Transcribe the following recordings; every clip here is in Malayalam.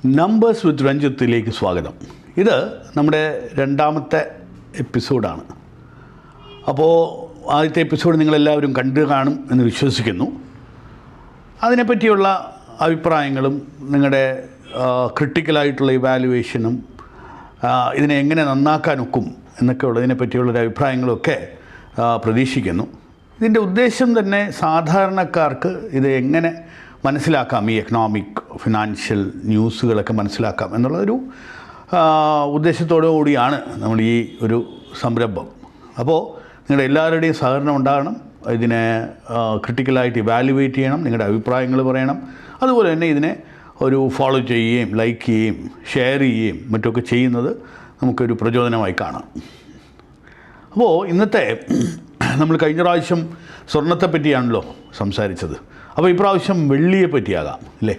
നമ്പേഴ്സ് വിത്ത് രഞ്ജിത്തിലേക്ക് സ്വാഗതം. ഇത് നമ്മുടെ രണ്ടാമത്തെ എപ്പിസോഡാണ്. അപ്പോൾ ആദ്യത്തെ എപ്പിസോഡ് നിങ്ങളെല്ലാവരും കണ്ടു കാണും എന്ന് വിശ്വസിക്കുന്നു. അതിനെപ്പറ്റിയുള്ള അഭിപ്രായങ്ങളും നിങ്ങളുടെ ക്രിട്ടിക്കലായിട്ടുള്ള ഇവാലുവേഷനും ഇതിനെ എങ്ങനെ നന്നാക്കാനൊക്കും എന്നൊക്കെ ഉള്ളതിനെ പറ്റിയുള്ളൊരു അഭിപ്രായങ്ങളൊക്കെ പ്രതീക്ഷിക്കുന്നു. ഇതിൻ്റെ ഉദ്ദേശം തന്നെ സാധാരണക്കാർക്ക് ഇത് എങ്ങനെ മനസ്സിലാക്കാം, ഈ എക്കണോമിക് ഫിനാൻഷ്യൽ ന്യൂസുകളൊക്കെ മനസ്സിലാക്കാം എന്നുള്ളൊരു ഉദ്ദേശത്തോടു കൂടിയാണ് നമ്മൾ ഈ ഒരു സംരംഭം. അപ്പോൾ നിങ്ങളുടെ എല്ലാവരുടെയും സഹകരണം ഉണ്ടാകണം. ഇതിനെ ക്രിട്ടിക്കലായിട്ട് ഇവാലുവേറ്റ് ചെയ്യണം, നിങ്ങളുടെ അഭിപ്രായങ്ങൾ പറയണം. അതുപോലെ തന്നെ ഇതിനെ ഒരു ഫോളോ ചെയ്യുകയും ലൈക്ക് ചെയ്യുകയും ഷെയർ ചെയ്യുകയും മറ്റൊക്കെ ചെയ്യുന്നത് നമുക്കൊരു പ്രചോദനമായി കാണാം. അപ്പോൾ ഇന്നത്തെ നമ്മൾ കഴിഞ്ഞ പ്രാവശ്യം സ്വർണ്ണത്തെ പറ്റിയാണല്ലോ സംസാരിച്ചത്. അപ്പോൾ ഇപ്രാവശ്യം വെള്ളിയെ പറ്റിയാകാം അല്ലേ?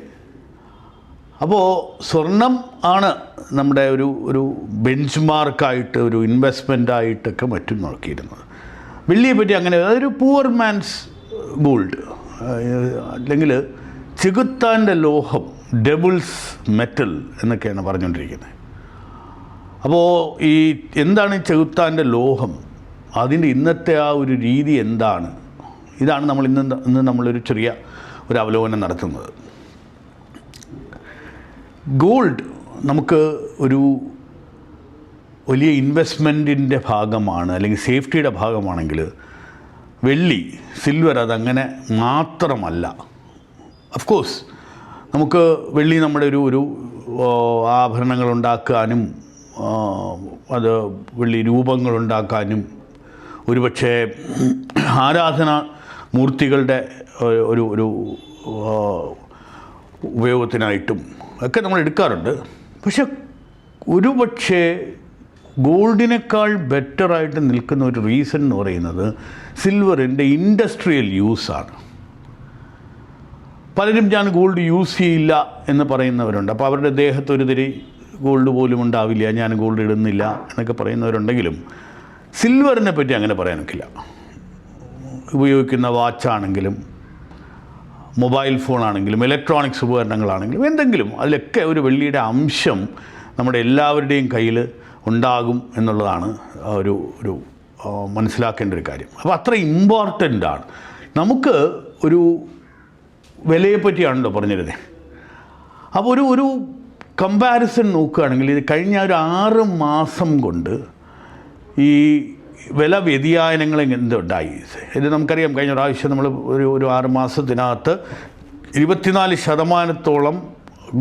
അപ്പോൾ സ്വർണം ആണ് നമ്മുടെ ഒരു ബെഞ്ച് മാർക്കായിട്ട്, ഒരു ഇൻവെസ്റ്റ്മെൻറ്റായിട്ടൊക്കെ മറ്റും നോക്കിയിരുന്നത്. വെള്ളിയെ പറ്റി അങ്ങനെ അതൊരു പുവർ മാൻസ് ഗോൾഡ്, അല്ലെങ്കിൽ ചെകുത്താൻ്റെ ലോഹം, ഡെബിൾസ് മെറ്റൽ എന്നൊക്കെയാണ് പറഞ്ഞുകൊണ്ടിരിക്കുന്നത്. അപ്പോൾ ഈ എന്താണ് ചെകുത്താൻ്റെ ലോഹം, അതിൻ്റെ ഇന്നത്തെ ആ ഒരു രീതി എന്താണ്, ഇതാണ് നമ്മൾ ഇന്ന് നമ്മളൊരു ചെറിയ ഒരു അവലോകനം നടത്തുന്നത്. ഗോൾഡ് നമുക്ക് ഒരു വലിയ ഇൻവെസ്റ്റ്മെൻറ്റിൻ്റെ ഭാഗമാണ്, അല്ലെങ്കിൽ സേഫ്റ്റിയുടെ ഭാഗമാണെങ്കിൽ വെള്ളി, സിൽവർ അതങ്ങനെ മാത്രമല്ല. ഓഫ് കോഴ്സ് നമുക്ക് വെള്ളി നമ്മുടെ ഒരു ആഭരണങ്ങൾ ഉണ്ടാക്കാനും അത് വെള്ളി രൂപങ്ങളുണ്ടാക്കാനും ഒരുപക്ഷെ ആരാധനാ മൂർത്തികളുടെ ഒരു ഉപയോഗത്തിനായിട്ടും ഒക്കെ നമ്മൾ എടുക്കാറുണ്ട്. പക്ഷെ ഒരുപക്ഷെ ഗോൾഡിനേക്കാൾ ബെറ്ററായിട്ട് നിൽക്കുന്ന ഒരു റീസൺ എന്ന് പറയുന്നത് സിൽവറിൻ്റെ ഇൻഡസ്ട്രിയൽ യൂസാണ്. പലരും ഞാൻ ഗോൾഡ് യൂസ് ചെയ്യില്ല എന്ന് പറയുന്നവരുണ്ട്. അപ്പോൾ അവരുടെ ദേഹത്ത് ഒരു തിരി ഗോൾഡ് പോലും ഉണ്ടാവില്ല, ഞാൻ ഗോൾഡ് ഇടുന്നില്ല എന്നൊക്കെ പറയുന്നവരുണ്ടെങ്കിലും സിൽവറിനെ പറ്റി അങ്ങനെ പറയാനൊക്കില്ല. ഉപയോഗിക്കുന്ന വാച്ചാണെങ്കിലും മൊബൈൽ ഫോണാണെങ്കിലും ഇലക്ട്രോണിക്സ് ഉപകരണങ്ങളാണെങ്കിലും എന്തെങ്കിലും അതിലൊക്കെ ഒരു വെള്ളിയുടെ അംശം നമ്മുടെ എല്ലാവരുടെയും കയ്യിൽ ഉണ്ടാകും എന്നുള്ളതാണ് ഒരു മനസ്സിലാക്കേണ്ട ഒരു കാര്യം. അപ്പോൾ അത്ര ഇമ്പോർട്ടൻ്റ് ആണ്. നമുക്ക് ഒരു വിലയെപ്പറ്റിയാണല്ലോ പറഞ്ഞിരുന്നത്. അപ്പോൾ ഒരു കമ്പാരിസൺ നോക്കുകയാണെങ്കിൽ ഇത് കഴിഞ്ഞ ഒരു 6 മാസം കൊണ്ട് ഈ വില വ്യതിയാനങ്ങൾ എന്തുണ്ടായി. ഇത് നമുക്കറിയാം, കഴിഞ്ഞ പ്രാവശ്യം നമ്മൾ ഒരു 6 മാസത്തിനകത്ത് 24%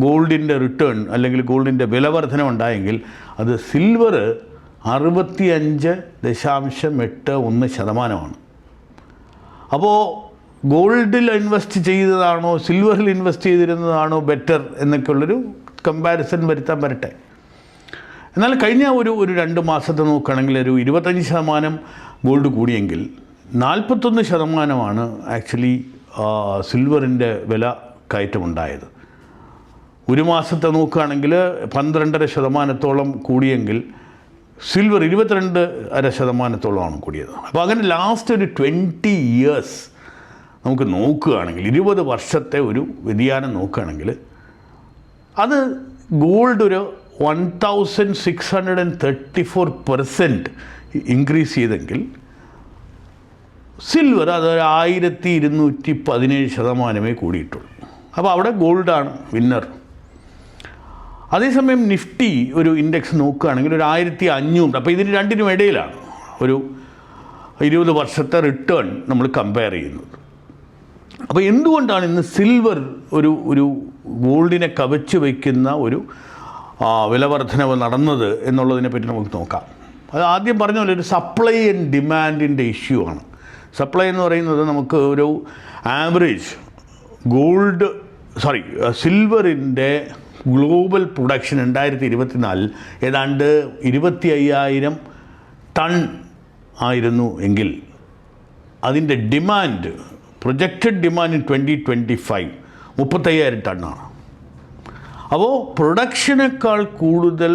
ഗോൾഡിൻ്റെ റിട്ടേൺ അല്ലെങ്കിൽ ഗോൾഡിൻ്റെ വില വർധന ഉണ്ടായെങ്കിൽ അത് സിൽവർ 65.81%. അപ്പോൾ ഗോൾഡിൽ ഇൻവെസ്റ്റ് ചെയ്തതാണോ സിൽവറിൽ ഇൻവെസ്റ്റ് ചെയ്തിരുന്നതാണോ ബെറ്റർ എന്നൊക്കെയുള്ളൊരു കമ്പാരിസൺ വരുത്താൻ വരട്ടെ. എന്നാൽ കഴിഞ്ഞ ഒരു 2 മാസത്തെ നോക്കുകയാണെങ്കിൽ ഒരു 25% ഗോൾഡ് കൂടിയെങ്കിൽ 41% ആക്ച്വലി സിൽവറിൻ്റെ വില കയറ്റമുണ്ടായത്. ഒരു മാസത്തെ നോക്കുകയാണെങ്കിൽ 12.5% കൂടിയെങ്കിൽ സിൽവർ 22.5% കൂടിയത്. അപ്പോൾ അങ്ങനെ ലാസ്റ്റ് ഒരു 20 ഇയേഴ്സ് നമുക്ക് നോക്കുകയാണെങ്കിൽ, 20 വർഷത്തെ ഒരു വ്യതിയാനം നോക്കുകയാണെങ്കിൽ അത് ഗോൾഡ് ഒരു 1634% ഇൻക്രീസ് ചെയ്തെങ്കിൽ സിൽവർ അത് 1217% കൂടിയിട്ടുള്ളൂ. അപ്പോൾ അവിടെ ഗോൾഡാണ് വിന്നർ. അതേസമയം നിഫ്റ്റി ഒരു ഇൻഡെക്സ് നോക്കുകയാണെങ്കിൽ ഒരു 1500. അപ്പോൾ ഇതിന് രണ്ടിനും ഇടയിലാണ് ഒരു 20 വർഷത്തെ റിട്ടേൺ നമ്മൾ കമ്പയർ ചെയ്യുന്നത്. അപ്പോൾ എന്തുകൊണ്ടാണ് ഇന്ന് സിൽവർ ഒരു ഗോൾഡിനെ കവച്ച് വയ്ക്കുന്ന ഒരു വിലവർദ്ധനവ് നടന്നത് എന്നുള്ളതിനെ പറ്റി നമുക്ക് നോക്കാം. അത് ആദ്യം പറഞ്ഞ പോലെ ഒരു സപ്ലൈ ആൻഡ് ഡിമാൻഡിൻ്റെ ഇഷ്യൂ ആണ്. സപ്ലൈ എന്ന് പറയുന്നത് നമുക്ക് ഒരു ആവറേജ് സിൽവറിൻ്റെ ഗ്ലോബൽ പ്രൊഡക്ഷൻ 2024 ഏതാണ്ട് 25,000 ടൺ ആയിരുന്നു എങ്കിൽ അതിൻ്റെ ഡിമാൻഡ്, പ്രൊജക്റ്റഡ് ഡിമാൻഡ് ഇൻ 2025 35,000 ടണ്ണാണ്. അപ്പോൾ പ്രൊഡക്ഷനേക്കാൾ കൂടുതൽ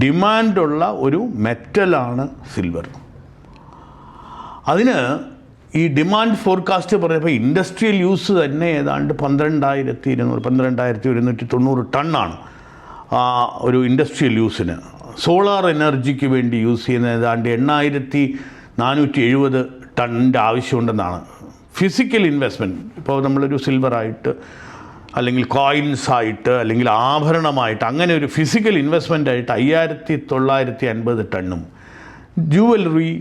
ഡിമാൻഡുള്ള ഒരു മെറ്റലാണ് സിൽവർ. അതിന് ഈ ഡിമാൻഡ് ഫോർകാസ്റ്റ് പറഞ്ഞപ്പോൾ ഇൻഡസ്ട്രിയൽ യൂസ് തന്നെ ഏതാണ്ട് 12,190 ടണ്ണാണ് ഒരു ഇൻഡസ്ട്രിയൽ യൂസിന്, സോളാർ എനർജിക്ക് വേണ്ടി യൂസ് ചെയ്യുന്ന ഏതാണ്ട് 8470 ടണ്ണിൻ്റെ ആവശ്യമുണ്ടെന്നാണ്. ഫിസിക്കൽ ഇൻവെസ്റ്റ്മെൻറ്റ്, ഇപ്പോൾ നമ്മളൊരു സിൽവറായിട്ട് അല്ലെങ്കിൽ കോയിൻസായിട്ട് അല്ലെങ്കിൽ ആഭരണമായിട്ട് അങ്ങനെ ഒരു ഫിസിക്കൽ ഇൻവെസ്റ്റ്മെൻറ്റായിട്ട് 5950 ടണ്ണും, ജുവലറി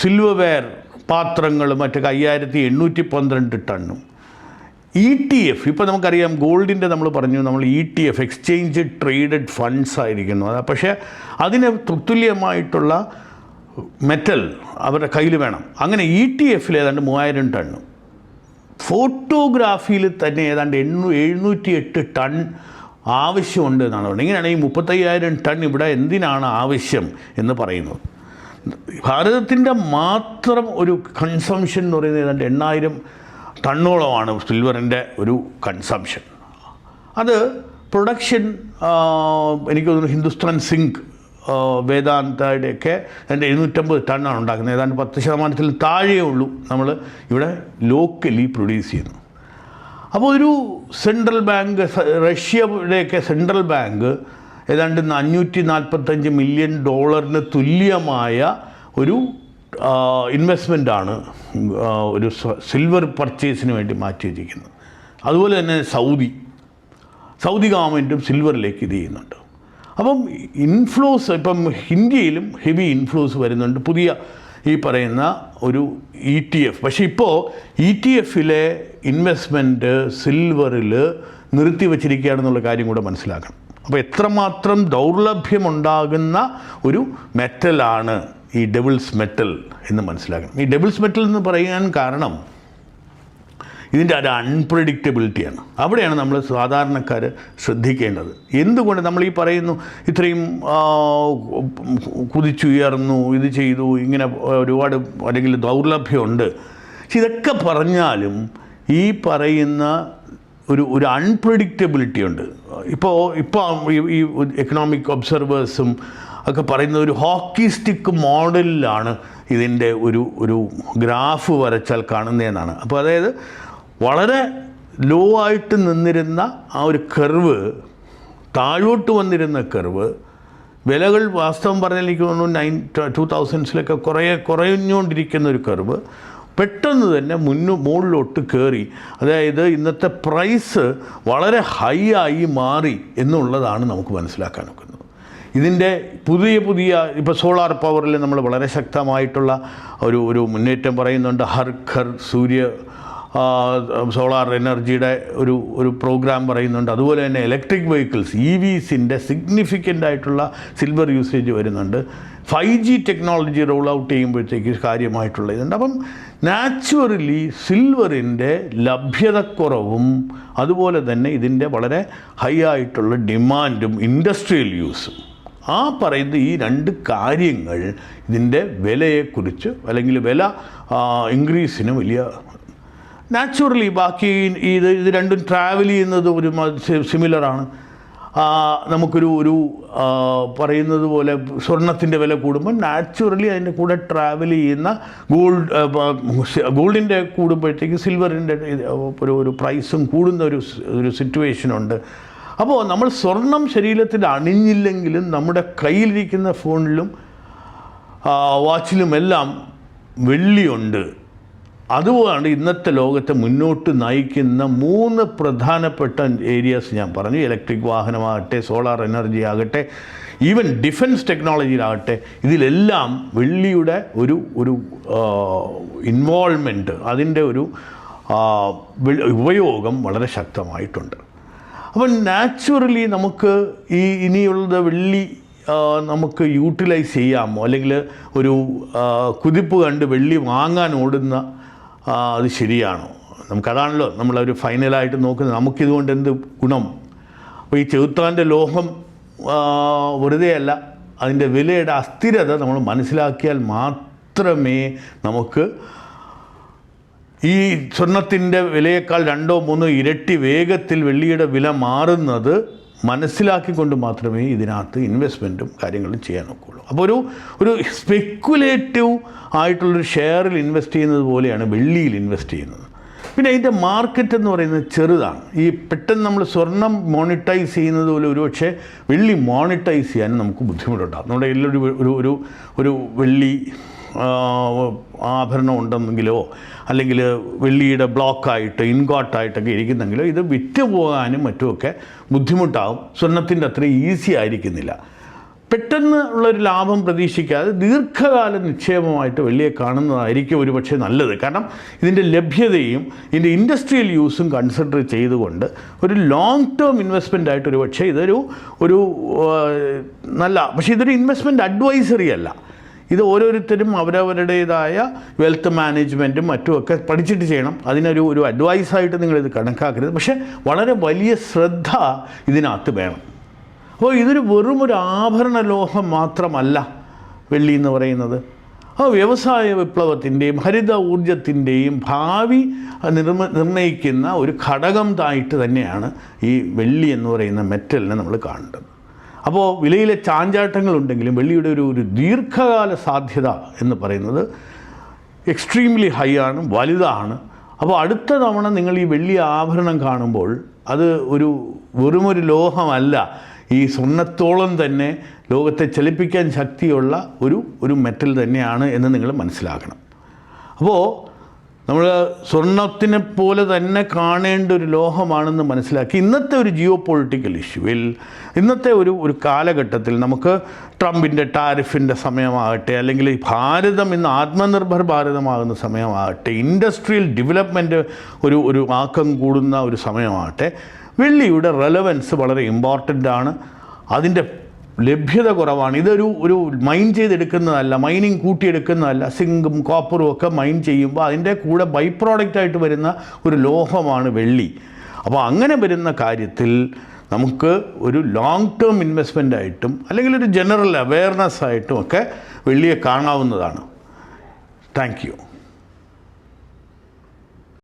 സിൽവർ വെയർ പാത്രങ്ങൾ മറ്റൊക്കെ 5812 ടണ്ണും. ETF ഇപ്പോൾ നമുക്കറിയാം ഗോൾഡിൻ്റെ നമ്മൾ പറഞ്ഞു, നമ്മൾ ETF എക്സ്ചേഞ്ച് ട്രേഡഡ് ഫണ്ട്സ് ആയിരിക്കുന്നു. പക്ഷേ അതിന് തുല്യമായിട്ടുള്ള മെറ്റൽ അവരുടെ കയ്യിൽ വേണം. അങ്ങനെ ETF ഏതാണ്ട് 3000 ടണ്ണും, ഫോട്ടോഗ്രാഫിയിൽ തന്നെ ഏതാണ്ട് 708 ടൺ ആവശ്യമുണ്ട് എന്നാണ് പറയുന്നത്. ഇങ്ങനെയാണെങ്കിൽ 35,000 ടൺ ഇവിടെ എന്തിനാണ് ആവശ്യം എന്ന് പറയുന്നത്. ഭാരതത്തിൻ്റെ മാത്രം ഒരു കൺസംഷൻ എന്ന് പറയുന്നത് ഏതാണ്ട് 8000 ടണ്ണോളമാണ് സിൽവറിൻ്റെ ഒരു കൺസംഷൻ. അത് പ്രൊഡക്ഷൻ എനിക്ക് തോന്നുന്നു ഹിന്ദുസ്ഥാൻ സിങ്ക്, വേദാന്തയുടെയൊക്കെ അതിൻ്റെ 750 ടണ്ണാണ് ഉണ്ടാക്കുന്നത്. ഏതാണ്ട് 10% താഴെയേ ഉള്ളൂ നമ്മൾ ഇവിടെ ലോക്കലി പ്രൊഡ്യൂസ് ചെയ്യുന്നു. അപ്പോൾ ഒരു സെൻട്രൽ ബാങ്ക്, റഷ്യയുടെയൊക്കെ സെൻട്രൽ ബാങ്ക് ഏതാണ്ട് $545 മില്യൺ തുല്യമായ ഒരു ഇൻവെസ്റ്റ്മെൻറ്റാണ് ഒരു സിൽവർ പർച്ചേസിന് വേണ്ടി മാറ്റി വച്ചിരിക്കുന്നത്. അതുപോലെ തന്നെ സൗദി ഗവൺമെൻറ്റും സിൽവറിലേക്ക് ഇത് ചെയ്യുന്നുണ്ട്. അപ്പം ഇൻഫ്ലോസ് ഇപ്പം ഇന്ത്യയിലും ഹെവി ഇൻഫ്ലോസ് വരുന്നുണ്ട്, പുതിയ ഈ പറയുന്ന ഒരു ETF. പക്ഷേ ഇപ്പോൾ ETF-ലെ ഇൻവെസ്റ്റ്മെൻറ്റ് സിൽവറിൽ നിർത്തി വച്ചിരിക്കുകയാണെന്നുള്ള കാര്യം കൂടെ മനസ്സിലാക്കണം. അപ്പോൾ എത്രമാത്രം ദൗർലഭ്യമുണ്ടാകുന്ന ഒരു മെറ്റലാണ് ഈ ഡെവിൾസ് മെറ്റൽ എന്ന് മനസ്സിലാക്കണം. ഈ ഡെവിൾസ് മെറ്റൽ എന്ന് പറയാൻ കാരണം ഇതിൻ്റെ ഒരു അൺപ്രഡിക്റ്റബിലിറ്റിയാണ്. അവിടെയാണ് നമ്മൾ സാധാരണക്കാർ ശ്രദ്ധിക്കേണ്ടത്. എന്തുകൊണ്ട് നമ്മൾ ഈ പറയുന്നു ഇത്രയും കുതിച്ചുയർന്നു, ഇത് ചെയ്തു, ഇങ്ങനെ ഒരുപാട് അല്ലെങ്കിൽ ദൗർലഭ്യമുണ്ട്. പക്ഷെ ഇതൊക്കെ പറഞ്ഞാലും ഈ പറയുന്ന ഒരു അൺപ്രഡിക്റ്റബിലിറ്റി ഉണ്ട്. ഇപ്പോൾ ഈ എക്കണോമിക് ഒബ്സർവേഴ്സും ഒക്കെ പറയുന്ന ഒരു ഹോക്കി സ്റ്റിക്ക് മോഡലിലാണ് ഇതിൻ്റെ ഒരു ഗ്രാഫ് വരച്ചാൽ കാണുന്നതെന്നാണ്. അപ്പോൾ അതായത് വളരെ ലോ ആയിട്ട് നിന്നിരുന്ന ആ ഒരു കർവ്, താഴോട്ട് വന്നിരുന്ന കർവ്, വിലകൾ വാസ്തവം പറഞ്ഞാൽ എനിക്ക് തോന്നുന്നു 2000s കുറഞ്ഞുകൊണ്ടിരിക്കുന്ന ഒരു കർവ് പെട്ടെന്ന് തന്നെ മുകളിലോട്ട് കയറി. അതായത് ഇന്നത്തെ പ്രൈസ് വളരെ ഹൈ ആയി മാറി എന്നുള്ളതാണ് നമുക്ക് മനസ്സിലാക്കാൻ ഒക്കുന്നത്. ഇതിൻ്റെ പുതിയ ഇപ്പോൾ സോളാർ പവറിൽ നമ്മൾ വളരെ ശക്തമായിട്ടുള്ള ഒരു മുന്നേറ്റം പറയുന്നുണ്ട്. ഹർ ഘർ സൂര്യ സോളാർ എനർജിയുടെ ഒരു പ്രോഗ്രാം പറയുന്നുണ്ട്. അതുപോലെ തന്നെ ഇലക്ട്രിക് വെഹിക്കിൾസ് EVസിൻ്റെ സിഗ്നിഫിക്കൻ്റ് ആയിട്ടുള്ള സിൽവർ യൂസേജ് വരുന്നുണ്ട്. 5G ടെക്നോളജി റോൾ ഔട്ട് ചെയ്യുമ്പോഴത്തേക്ക് കാര്യമായിട്ടുള്ള ഇതുണ്ട്. അപ്പം നാച്ചുറലി സിൽവറിൻ്റെ ലഭ്യതക്കുറവും അതുപോലെ തന്നെ ഇതിൻ്റെ വളരെ ഹൈ ആയിട്ടുള്ള ഡിമാൻഡും ഇൻഡസ്ട്രിയൽ യൂസും, ആ പറയുന്ന ഈ രണ്ട് കാര്യങ്ങൾ ഇതിൻ്റെ വിലയെക്കുറിച്ച് അല്ലെങ്കിൽ വില ഇൻക്രീസിന് വലിയ നാച്ചുറലി ബാക്കി ഇത് രണ്ടും ട്രാവൽ ചെയ്യുന്നത് ഒരു സിമിലറാണ്. നമുക്കൊരു പറയുന്നത് പോലെ സ്വർണത്തിൻ്റെ വില കൂടുമ്പോൾ നാച്ചുറലി അതിൻ്റെ കൂടെ ട്രാവൽ ചെയ്യുന്ന ഗോൾഡിൻ്റെ കൂടുമ്പോഴത്തേക്ക് സിൽവറിൻ്റെ ഒരു പ്രൈസും കൂടുന്ന ഒരു സിറ്റുവേഷനുണ്ട്. അപ്പോൾ നമ്മൾ സ്വർണം ശരീരത്തിൽ അണിഞ്ഞില്ലെങ്കിലും നമ്മുടെ കയ്യിലിരിക്കുന്ന ഫോണിലും വാച്ചിലുമെല്ലാം വെള്ളിയുണ്ട്. അതുകൊണ്ടാണ് ഇന്നത്തെ ലോകത്തെ മുന്നോട്ട് നയിക്കുന്ന 3 പ്രധാനപ്പെട്ട ഏരിയാസ് ഞാൻ പറഞ്ഞു. ഇലക്ട്രിക് വാഹനമാകട്ടെ, സോളാർ എനർജി ആകട്ടെ, ഈവൻ ഡിഫൻസ് ടെക്നോളജിയിലാകട്ടെ, ഇതിലെല്ലാം വെള്ളിയുടെ ഒരു ഇൻവോൾവ്മെൻറ്റ്, അതിൻ്റെ ഒരു ഉപയോഗം വളരെ ശക്തമായിട്ടുണ്ട്. അപ്പം നാച്ചുറലി നമുക്ക് ഇനിയുള്ളത് വെള്ളി നമുക്ക് യൂട്ടിലൈസ് ചെയ്യാമോ, അല്ലെങ്കിൽ ഒരു കുതിപ്പ് കണ്ട് വെള്ളി വാങ്ങാൻ ഓടുന്ന അത് ശരിയാണോ? നമുക്കതാണല്ലോ നമ്മളൊരു ഫൈനലായിട്ട് നോക്കുന്നത്. നമുക്കിതുകൊണ്ട് എന്ത് ഗുണം? അപ്പോൾ ഈ ചെറുത്താൻ്റെ ലോഹം വെറുതെയല്ല, അതിൻ്റെ വിലയുടെ അസ്ഥിരത നമ്മൾ മനസ്സിലാക്കിയാൽ മാത്രമേ നമുക്ക് ഈ സ്വർണത്തിൻ്റെ വിലയേക്കാൾ 2-3 ഇരട്ടി വേഗത്തിൽ വെള്ളിയുടെ വില മാറുന്നത് മനസ്സിലാക്കിക്കൊണ്ട് മാത്രമേ ഇതിനകത്ത് ഇൻവെസ്റ്റ്മെൻറ്റും കാര്യങ്ങളും ചെയ്യാൻ ഒക്കുള്ളൂ. അപ്പോൾ ഒരു സ്പെക്കുലേറ്റീവ് ആയിട്ടുള്ളൊരു ഷെയറിൽ ഇൻവെസ്റ്റ് ചെയ്യുന്നത് പോലെയാണ് വെള്ളിയിൽ ഇൻവെസ്റ്റ് ചെയ്യുന്നത്. പിന്നെ അതിൻ്റെ മാർക്കറ്റ് എന്ന് പറയുന്നത് ചെറുതാണ്. ഈ പെട്ടെന്ന് നമ്മൾ സ്വർണം മോണിറ്റൈസ് ചെയ്യുന്നത് പോലെ ഒരുപക്ഷെ വെള്ളി മോണിറ്റൈസ് ചെയ്യാനും നമുക്ക് ബുദ്ധിമുട്ടുണ്ടാകും. നമ്മുടെ ഒരു ഒരു വെള്ളി ആഭരണം ഉണ്ടെന്നെങ്കിലോ അല്ലെങ്കിൽ വെള്ളിയുടെ ബ്ലോക്കായിട്ട് ഇൻഗോട്ടായിട്ടൊക്കെ ഇരിക്കുന്നെങ്കിലോ ഇത് വിറ്റ് പോകാനും മറ്റുമൊക്കെ ബുദ്ധിമുട്ടാകും. സ്വർണത്തിൻ്റെ അത്ര ഈസി ആയിരിക്കുന്നില്ല. പെട്ടെന്ന് ഉള്ളൊരു ലാഭം പ്രതീക്ഷിക്കാതെ ദീർഘകാല നിക്ഷേപമായിട്ട് വെള്ളിയെ കാണുന്നതായിരിക്കും ഒരുപക്ഷെ നല്ലത്. കാരണം ഇതിൻ്റെ ലഭ്യതയും ഇതിൻ്റെ ഇൻഡസ്ട്രിയൽ യൂസും കൺസിഡർ ചെയ്തുകൊണ്ട് ഒരു ലോങ് ടേം ഇൻവെസ്റ്റ്മെൻ്റ് ആയിട്ട് ഒരുപക്ഷെ ഒരു നല്ല, പക്ഷേ ഇതൊരു ഇൻവെസ്റ്റ്മെൻറ്റ് അഡ്വൈസറി അല്ല. ഇത് ഓരോരുത്തരും അവരവരുടേതായ വെൽത്ത് മാനേജ്മെൻറ്റും മറ്റുമൊക്കെ പഠിച്ചിട്ട് ചെയ്യണം. ഒരു അഡ്വൈസായിട്ട് നിങ്ങളിത് കണക്കാക്കരുത്. പക്ഷേ വളരെ വലിയ ശ്രദ്ധ ഇതിനകത്ത് വേണം. അപ്പോൾ ഇതൊരു വെറുമൊരു ആഭരണ ലോഹം മാത്രമല്ല വെള്ളി എന്ന് പറയുന്നത്. വ്യവസായ വിപ്ലവത്തിൻ്റെയും ഹരിത ഊർജത്തിൻ്റെയും ഭാവി നിർണ്ണയിക്കുന്ന ഒരു ഘടകമായിട്ട് തന്നെയാണ് ഈ വെള്ളി എന്ന് പറയുന്ന മെറ്റലിനെ നമ്മൾ കാണേണ്ടത്. അപ്പോൾ വിലയിലെ ചാഞ്ചാട്ടങ്ങളുണ്ടെങ്കിലും വെള്ളിയുടെ ഒരു ദീർഘകാല സാധ്യത എന്ന് പറയുന്നത് എക്സ്ട്രീംലി ഹൈ ആണ്, വലുതാണ്. അപ്പോൾ അടുത്ത തവണ നിങ്ങൾ ഈ വെള്ളി ആഭരണം കാണുമ്പോൾ അത് വെറുമൊരു ലോഹമല്ല, ഈ സ്വർണ്ണത്തോളം തന്നെ ലോകത്തെ ചലിപ്പിക്കാൻ ശക്തിയുള്ള ഒരു മെറ്റൽ തന്നെയാണ് എന്ന് നിങ്ങൾ മനസ്സിലാക്കണം. അപ്പോൾ നമ്മൾ സ്വർണത്തിനെ പോലെ തന്നെ കാണേണ്ട ഒരു ലോഹമാണെന്ന് മനസ്സിലാക്കി ഇന്നത്തെ ഒരു ജിയോ പൊളിറ്റിക്കൽ ഇഷ്യൂവിൽ, ഇന്നത്തെ ഒരു കാലഘട്ടത്തിൽ നമുക്ക് ട്രംപിൻ്റെ ടാരിഫിൻ്റെ സമയമാകട്ടെ, അല്ലെങ്കിൽ ഭാരതം ഇന്ന് ആത്മനിർഭർ ഭാരതമാകുന്ന സമയമാകട്ടെ, ഇൻഡസ്ട്രിയൽ ഡെവലപ്മെൻറ്റ് ഒരു ആക്കം കൂടുന്ന ഒരു സമയമാകട്ടെ, വെള്ളിയുടെ റെലവൻസ് വളരെ ഇമ്പോർട്ടൻ്റ് ആണ്. അതിൻ്റെ ലഭ്യത കുറവാണ്. ഒരു മൈൻ ചെയ്തെടുക്കുന്നതല്ല, മൈനിങ് കൂട്ടിയെടുക്കുന്നതല്ല. സിങ്കും കോപ്പറും ഒക്കെ മൈൻ ചെയ്യുമ്പോൾ അതിൻ്റെ കൂടെ ബൈ പ്രോഡക്റ്റായിട്ട് വരുന്ന ഒരു ലോഹമാണ് വെള്ളി. അപ്പോൾ അങ്ങനെ വരുന്ന കാര്യത്തിൽ നമുക്ക് ഒരു ലോങ് ടേം ഇൻവെസ്റ്റ്മെൻ്റ് ആയിട്ടും അല്ലെങ്കിൽ ഒരു ജനറൽ അവെയർനെസ് ആയിട്ടും ഒക്കെ വെള്ളിയെ കാണാവുന്നതാണ്. Thank you.